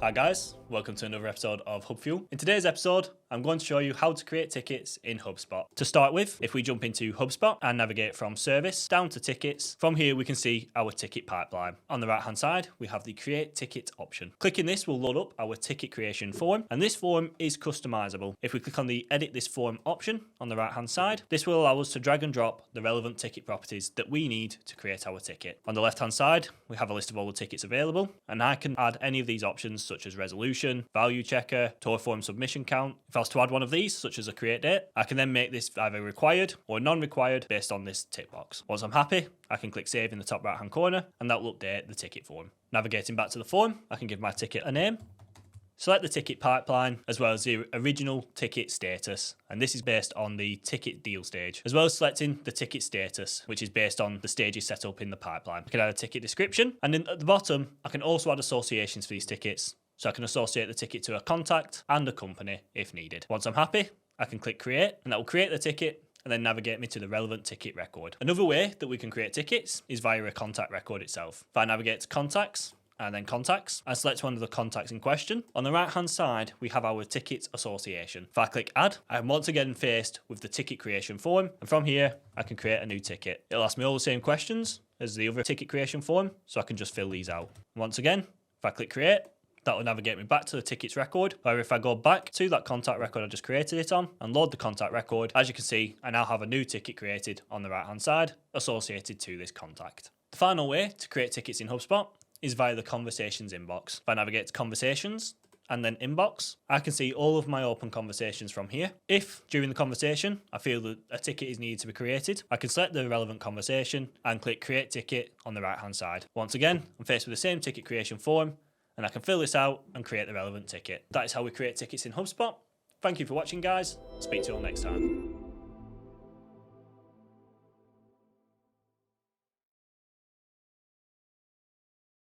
Hi guys, welcome to another episode of HubFuel. In today's episode, I'm going to show you how to create tickets in HubSpot. To start with, if we jump into HubSpot and navigate from service down to tickets, from here we can see our ticket pipeline. On the right hand side, we have the create ticket option. Clicking this will load up our ticket creation form, and this form is customizable. If we click on the edit this form option on the right hand side, this will allow us to drag and drop the relevant ticket properties that we need to create our ticket. On the left hand side, we have a list of all the tickets available, and I can add any of these options such as resolution, value checker, tour form submission count. If I was to add one of these, such as a create date, I can then make this either required or non-required based on this tick box. Once I'm happy, I can click save in the top right hand corner and that will update the ticket form. Navigating back to the form, I can give my ticket a name, select the ticket pipeline as well as the original ticket status, and this is based on the ticket deal stage, as well as selecting the ticket status, which is based on the stages set up in the pipeline. I can add a ticket description, and then at the bottom I can also add associations for these tickets, so I can associate the ticket to a contact and a company if needed. Once I'm happy, I can click create, and that will create the ticket and then navigate me to the relevant ticket record. Another way that we can create tickets is via a contact record itself. If I navigate to contacts and then contacts, I select one of the contacts in question. On the right hand side, we have our ticket association. If I click add, I'm once again faced with the ticket creation form, and from here, I can create a new ticket. It'll ask me all the same questions as the other ticket creation form, so I can just fill these out. Once again, if I click create, that will navigate me back to the tickets record. However, if I go back to that contact record I just created it on and load the contact record, as you can see, I now have a new ticket created on the right hand side associated to this contact. The final way to create tickets in HubSpot is via the conversations inbox. If I navigate to conversations and then inbox, I can see all of my open conversations from here. If during the conversation I feel that a ticket is needed to be created, I can select the relevant conversation and click create ticket on the right hand side. Once again, I'm faced with the same ticket creation form, and I can fill this out and create the relevant ticket. That is how we create tickets in HubSpot. Thank you for watching, guys. Speak to you all next time.